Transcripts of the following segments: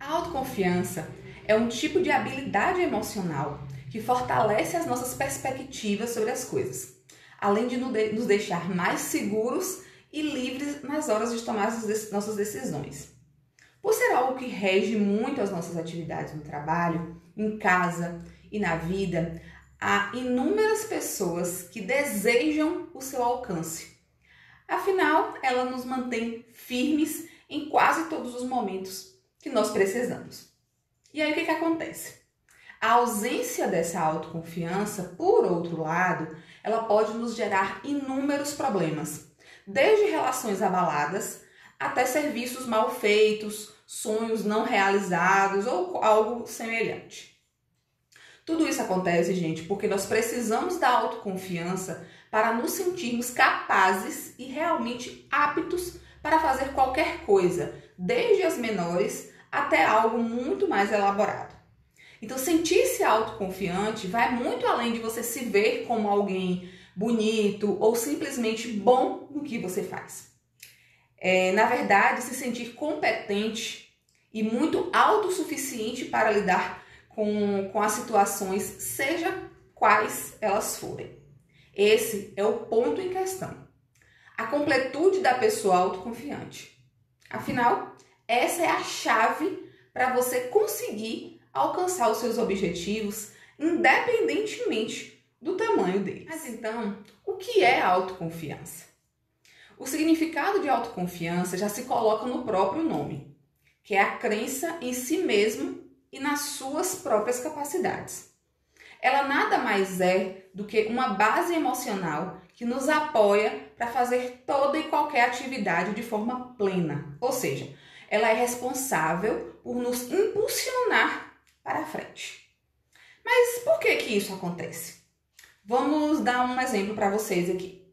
A autoconfiança é um tipo de habilidade emocional que fortalece as nossas perspectivas sobre as coisas, além de nos deixar mais seguros e livres nas horas de tomar as nossas decisões. Por ser algo que rege muito as nossas atividades no trabalho, em casa e na vida, há inúmeras pessoas que desejam o seu alcance. Afinal, ela nos mantém firmes em quase todos os momentos que nós precisamos. E aí o que acontece? A ausência dessa autoconfiança, por outro lado, ela pode nos gerar inúmeros problemas, desde relações abaladas até serviços mal feitos, sonhos não realizados ou algo semelhante. Tudo isso acontece, gente, porque nós precisamos da autoconfiança para nos sentirmos capazes e realmente aptos para fazer qualquer coisa, desde as menores até algo muito mais elaborado. Então, sentir-se autoconfiante vai muito além de você se ver como alguém bonito ou simplesmente bom no que você faz. Na verdade, se sentir competente e muito autossuficiente para lidar com as situações, seja quais elas forem. Esse é o ponto em questão. A completude da pessoa autoconfiante. Afinal, essa é a chave para você conseguir alcançar os seus objetivos, independentemente do tamanho deles. Mas então, o que é autoconfiança? O significado de autoconfiança já se coloca no próprio nome, que é a crença em si mesmo e nas suas próprias capacidades. Ela nada mais é do que uma base emocional que nos apoia para fazer toda e qualquer atividade de forma plena. Ou seja, ela é responsável por nos impulsionar para a frente. Mas por que isso acontece? Vamos dar um exemplo para vocês aqui.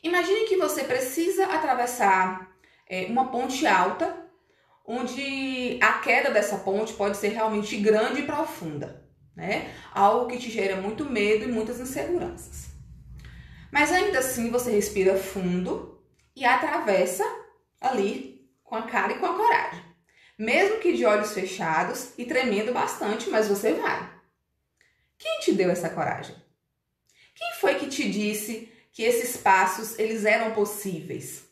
Imagine que você precisa atravessar uma ponte alta, onde a queda dessa ponte pode ser realmente grande e profunda, né? Algo que te gera muito medo e muitas inseguranças. Mas ainda assim você respira fundo e atravessa ali com a cara e com a coragem. Mesmo que de olhos fechados e tremendo bastante, mas você vai. Quem te deu essa coragem? Quem foi que te disse que esses passos eles eram possíveis?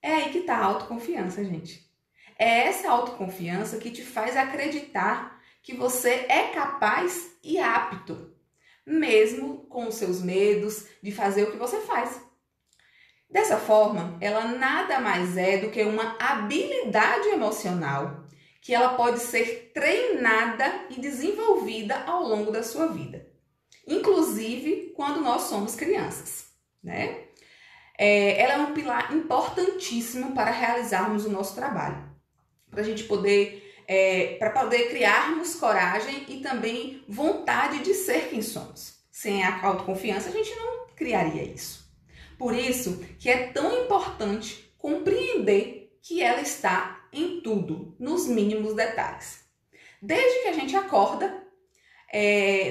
É aí que está a autoconfiança, gente. É essa autoconfiança que te faz acreditar que você é capaz e apto, mesmo com os seus medos de fazer o que você faz. Dessa forma, ela nada mais é do que uma habilidade emocional que ela pode ser treinada e desenvolvida ao longo da sua vida, inclusive quando nós somos crianças, né? Ela é um pilar importantíssimo para realizarmos o nosso trabalho, para a gente para poder criarmos coragem e também vontade de ser quem somos. Sem a autoconfiança, a gente não criaria isso. Por isso que é tão importante compreender que ela está em tudo, nos mínimos detalhes. Desde que a gente acorda,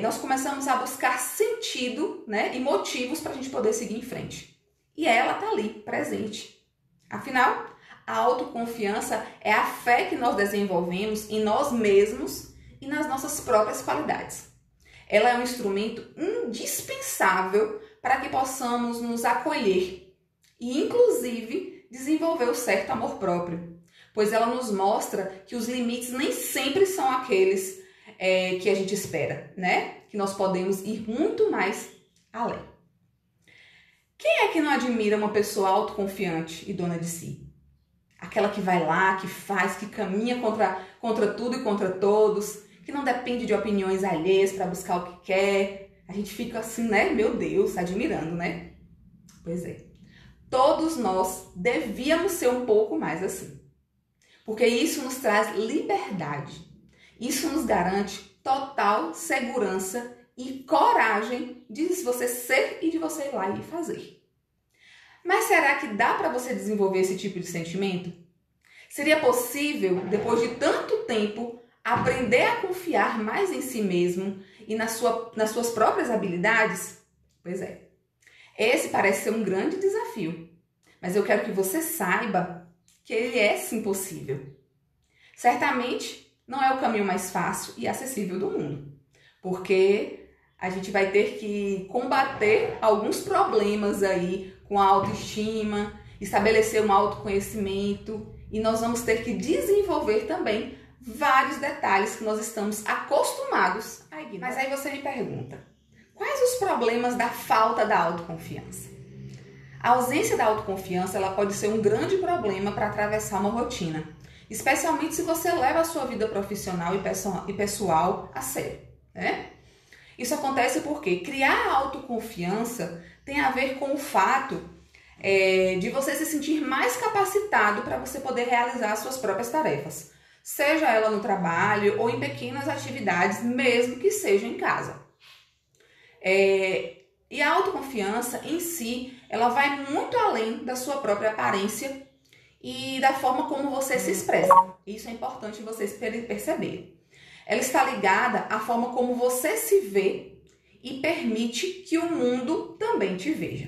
nós começamos a buscar sentido, né, e motivos para a gente poder seguir em frente. E ela está ali, presente. Afinal, a autoconfiança é a fé que nós desenvolvemos em nós mesmos e nas nossas próprias qualidades. Ela é um instrumento indispensável para que possamos nos acolher e, inclusive, desenvolver o certo amor próprio, pois ela nos mostra que os limites nem sempre são aqueles que a gente espera, né? Que nós podemos ir muito mais além. Quem é que não admira uma pessoa autoconfiante e dona de si? Aquela que vai lá, que faz, que caminha contra tudo e contra todos, que não depende de opiniões alheias para buscar o que quer. A gente fica assim, né? Meu Deus, admirando, né? Pois é. Todos nós devíamos ser um pouco mais assim. Porque isso nos traz liberdade. Isso nos garante total segurança e coragem de você ser e de você ir lá e fazer. Mas será que dá para você desenvolver esse tipo de sentimento? Seria possível, depois de tanto tempo, aprender a confiar mais em si mesmo e nas suas próprias habilidades? Pois é. Esse parece ser um grande desafio. Mas eu quero que você saiba que ele é sim possível. Certamente não é o caminho mais fácil e acessível do mundo, porque a gente vai ter que combater alguns problemas aí com a autoestima, estabelecer um autoconhecimento, e nós vamos ter que desenvolver também vários detalhes que nós estamos acostumados a ignorar. Mas aí você me pergunta, quais os problemas da falta da autoconfiança? A ausência da autoconfiança ela pode ser um grande problema para atravessar uma rotina, especialmente se você leva a sua vida profissional e pessoal a sério, né? Isso acontece porque criar autoconfiança tem a ver com o fato de você se sentir mais capacitado para você poder realizar as suas próprias tarefas, seja ela no trabalho ou em pequenas atividades, mesmo que seja em casa. E a autoconfiança em si, ela vai muito além da sua própria aparência e da forma como você se expressa. Isso é importante vocês perceberem. Ela está ligada à forma como você se vê e permite que o mundo também te veja.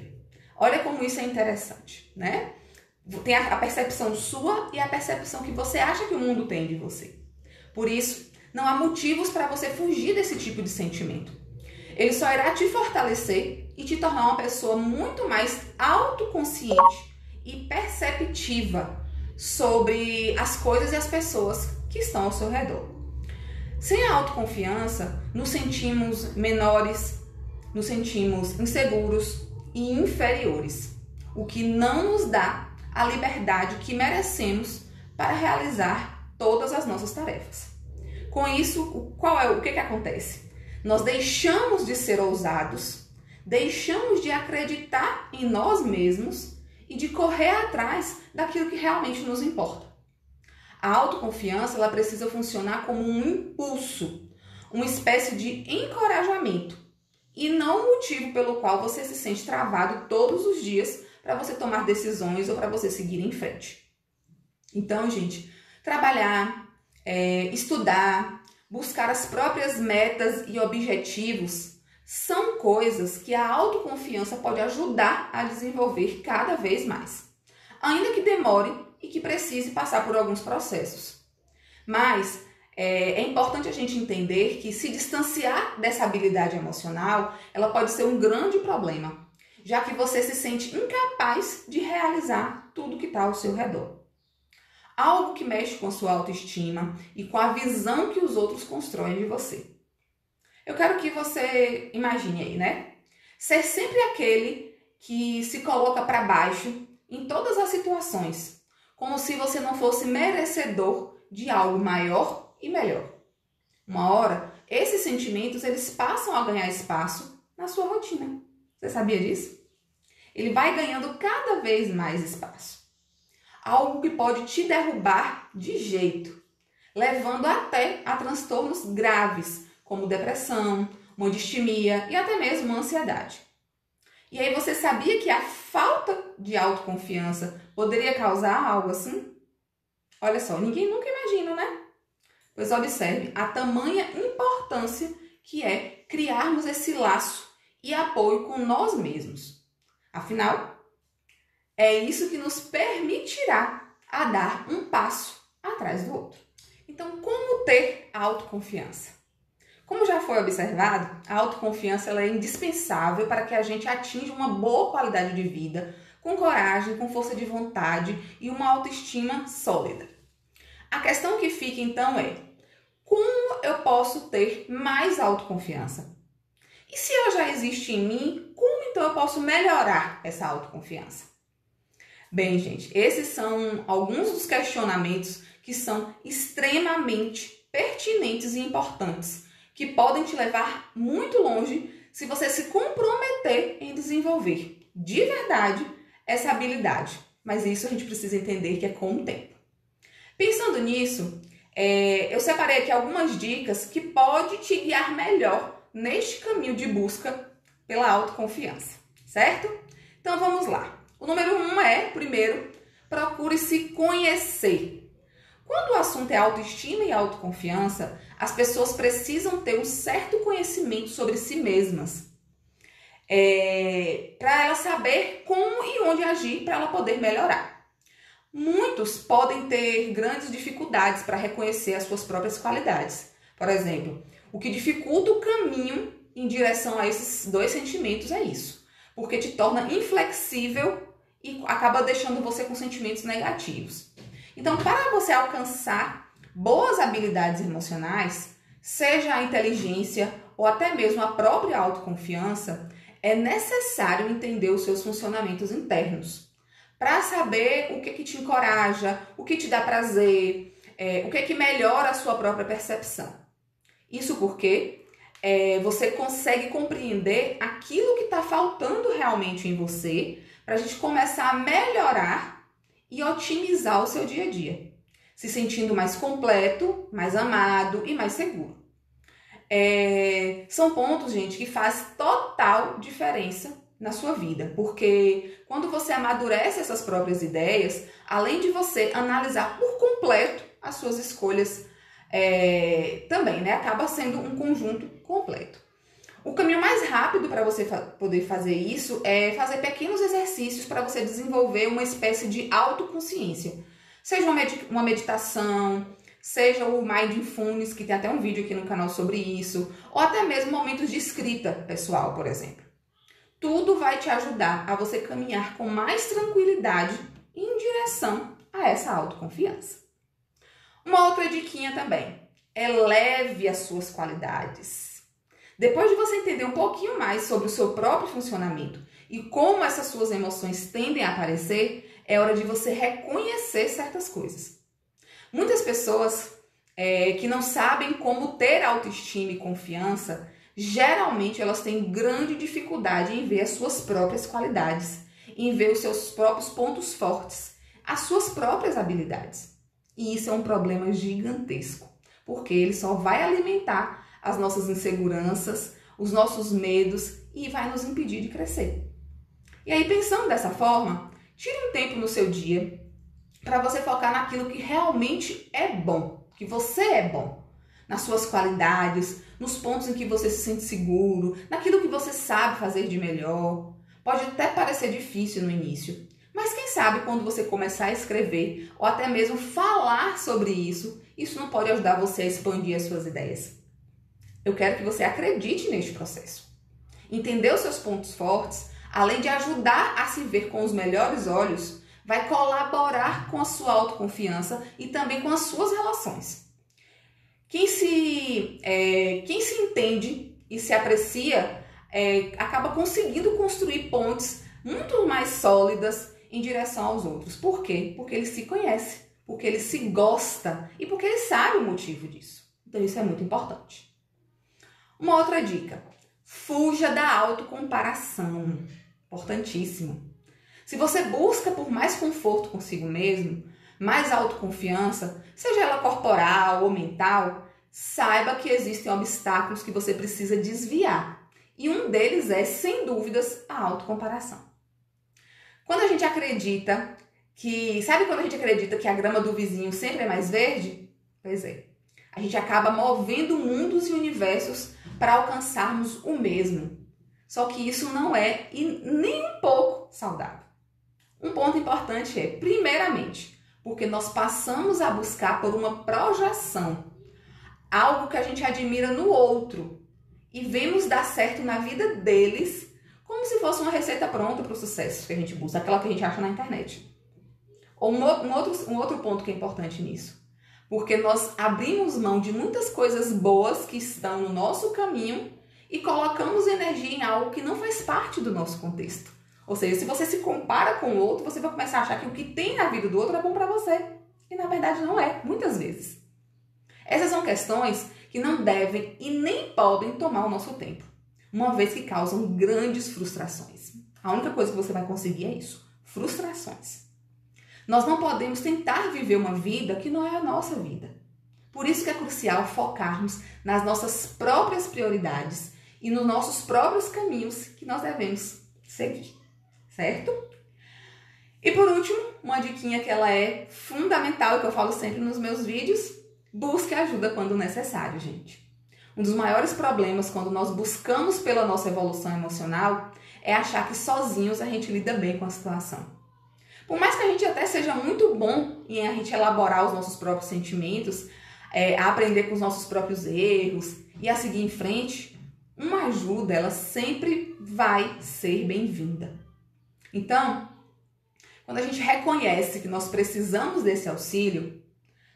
Olha como isso é interessante, né? Tem a percepção sua e a percepção que você acha que o mundo tem de você. Por isso, não há motivos para você fugir desse tipo de sentimento. Ele só irá te fortalecer e te tornar uma pessoa muito mais autoconsciente e perceptiva sobre as coisas e as pessoas que estão ao seu redor. Sem a autoconfiança, nos sentimos menores, nos sentimos inseguros e inferiores, o que não nos dá a liberdade que merecemos para realizar todas as nossas tarefas. Com isso, o que acontece? Nós deixamos de ser ousados, deixamos de acreditar em nós mesmos e de correr atrás daquilo que realmente nos importa. A autoconfiança ela precisa funcionar como um impulso, uma espécie de encorajamento e não o motivo pelo qual você se sente travado todos os dias para você tomar decisões ou para você seguir em frente. Então, gente, trabalhar, estudar, buscar as próprias metas e objetivos são coisas que a autoconfiança pode ajudar a desenvolver cada vez mais, ainda que demore e que precise passar por alguns processos. Mas é importante a gente entender que se distanciar dessa habilidade emocional, ela pode ser um grande problema, já que você se sente incapaz de realizar tudo que está ao seu redor. Algo que mexe com a sua autoestima e com a visão que os outros constroem de você. Eu quero que você imagine aí, né? Ser sempre aquele que se coloca para baixo em todas as situações, como se você não fosse merecedor de algo maior e melhor. Uma hora, esses sentimentos eles passam a ganhar espaço na sua rotina. Você sabia disso? Ele vai ganhando cada vez mais espaço. Algo que pode te derrubar de jeito, levando até a transtornos graves, como depressão, uma distimia e até mesmo uma ansiedade. E aí você sabia que a falta de autoconfiança poderia causar algo assim? Olha só, ninguém nunca imagina, né? Pois observe a tamanha importância que é criarmos esse laço e apoio com nós mesmos. Afinal, é isso que nos permitirá a dar um passo atrás do outro. Então, como ter autoconfiança? Como já foi observado, a autoconfiança ela é indispensável para que a gente atinja uma boa qualidade de vida, com coragem, com força de vontade e uma autoestima sólida. A questão que fica então é, como eu posso ter mais autoconfiança? E se ela já existe em mim, como então eu posso melhorar essa autoconfiança? Bem, gente, esses são alguns dos questionamentos que são extremamente pertinentes e importantes, que podem te levar muito longe se você se comprometer em desenvolver de verdade essa habilidade. Mas isso a gente precisa entender que é com o tempo. Pensando nisso, eu separei aqui algumas dicas que podem te guiar melhor neste caminho de busca pela autoconfiança, certo? Então vamos lá. O número 1 é, primeiro, procure se conhecer. Quando o assunto é autoestima e autoconfiança, as pessoas precisam ter um certo conhecimento sobre si mesmas, para ela saber como e onde agir para ela poder melhorar. Muitos podem ter grandes dificuldades para reconhecer as suas próprias qualidades. Por exemplo, o que dificulta o caminho em direção a esses dois sentimentos é isso, porque te torna inflexível e acaba deixando você com sentimentos negativos. Então, para você alcançar boas habilidades emocionais, seja a inteligência ou até mesmo a própria autoconfiança, é necessário entender os seus funcionamentos internos, para saber o que te encoraja, o que te dá prazer, o que melhora a sua própria percepção. Isso porque você consegue compreender aquilo que está faltando realmente em você para a gente começar a melhorar e otimizar o seu dia a dia, se sentindo mais completo, mais amado e mais seguro. São pontos, gente, que faz total diferença na sua vida, porque quando você amadurece essas próprias ideias, além de você analisar por completo as suas escolhas, também, né, acaba sendo um conjunto completo. O caminho mais rápido para você poder fazer isso é fazer pequenos exercícios para você desenvolver uma espécie de autoconsciência. Seja uma meditação, seja o Mindfulness, que tem até um vídeo aqui no canal sobre isso, ou até mesmo momentos de escrita pessoal, por exemplo. Tudo vai te ajudar a você caminhar com mais tranquilidade em direção a essa autoconfiança. Uma outra diquinha também, eleve as suas qualidades. Depois de você entender um pouquinho mais sobre o seu próprio funcionamento e como essas suas emoções tendem a aparecer, é hora de você reconhecer certas coisas. Muitas pessoas que não sabem como ter autoestima e confiança, geralmente elas têm grande dificuldade em ver as suas próprias qualidades, em ver os seus próprios pontos fortes, as suas próprias habilidades. E isso é um problema gigantesco, porque ele só vai alimentar as nossas inseguranças, os nossos medos e vai nos impedir de crescer. E aí, pensando dessa forma, tire um tempo no seu dia para você focar naquilo que realmente é bom, que você é bom, nas suas qualidades, nos pontos em que você se sente seguro, naquilo que você sabe fazer de melhor. Pode até parecer difícil no início, mas quem sabe quando você começar a escrever ou até mesmo falar sobre isso não pode ajudar você a expandir as suas ideias. Eu quero que você acredite neste processo. Entender os seus pontos fortes, além de ajudar a se ver com os melhores olhos, vai colaborar com a sua autoconfiança e também com as suas relações. Quem se entende e se aprecia acaba conseguindo construir pontes muito mais sólidas em direção aos outros. Por quê? Porque ele se conhece, porque ele se gosta e porque ele sabe o motivo disso. Então isso é muito importante. Uma outra dica, fuja da autocomparação, importantíssimo. Se você busca por mais conforto consigo mesmo, mais autoconfiança, seja ela corporal ou mental, saiba que existem obstáculos que você precisa desviar. E um deles é, sem dúvidas, a autocomparação. Quando a gente acredita sabe quando a gente acredita que a grama do vizinho sempre é mais verde? Pois é. A gente acaba movendo mundos e universos para alcançarmos o mesmo. Só que isso não é nem um pouco saudável. Um ponto importante é, primeiramente, porque nós passamos a buscar por uma projeção, algo que a gente admira no outro e vemos dar certo na vida deles como se fosse uma receita pronta para o sucesso que a gente busca, aquela que a gente acha na internet. Ou um outro ponto que é importante nisso, porque nós abrimos mão de muitas coisas boas que estão no nosso caminho e colocamos energia em algo que não faz parte do nosso contexto. Ou seja, se você se compara com o outro, você vai começar a achar que o que tem na vida do outro é bom para você. E na verdade não é, muitas vezes. Essas são questões que não devem e nem podem tomar o nosso tempo, uma vez que causam grandes frustrações. A única coisa que você vai conseguir é isso, frustrações. Nós não podemos tentar viver uma vida que não é a nossa vida. Por isso que é crucial focarmos nas nossas próprias prioridades e nos nossos próprios caminhos que nós devemos seguir, certo? E por último, uma diquinha que ela é fundamental e que eu falo sempre nos meus vídeos, busque ajuda quando necessário, gente. Um dos maiores problemas quando nós buscamos pela nossa evolução emocional é achar que sozinhos a gente lida bem com a situação. Por mais que a gente até seja muito bom em a gente elaborar os nossos próprios sentimentos, a aprender com os nossos próprios erros e a seguir em frente, uma ajuda, ela sempre vai ser bem-vinda. Então, quando a gente reconhece que nós precisamos desse auxílio,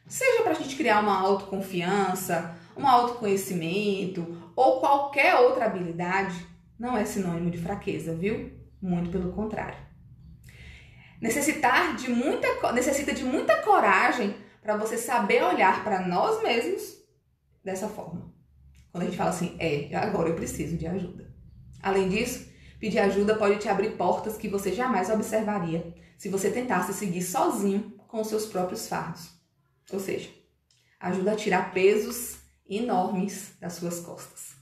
seja para a gente criar uma autoconfiança, um autoconhecimento ou qualquer outra habilidade, não é sinônimo de fraqueza, viu? Muito pelo contrário. Necessita de muita coragem para você saber olhar para nós mesmos dessa forma. Quando a gente fala assim, agora eu preciso de ajuda. Além disso, pedir ajuda pode te abrir portas que você jamais observaria se você tentasse seguir sozinho com os seus próprios fardos. Ou seja, ajuda a tirar pesos enormes das suas costas.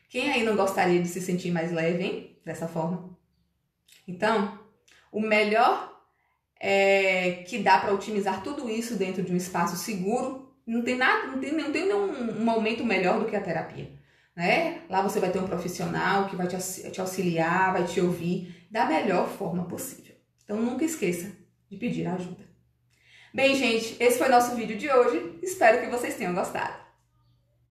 Quem aí não gostaria de se sentir mais leve, hein? Dessa forma. Então, o melhor que dá para otimizar tudo isso dentro de um espaço seguro, não tem nenhum momento melhor do que a terapia, né? Lá você vai ter um profissional que vai te auxiliar, vai te ouvir da melhor forma possível. Então nunca esqueça de pedir ajuda. Bem, gente, esse foi o nosso vídeo de hoje. Espero que vocês tenham gostado.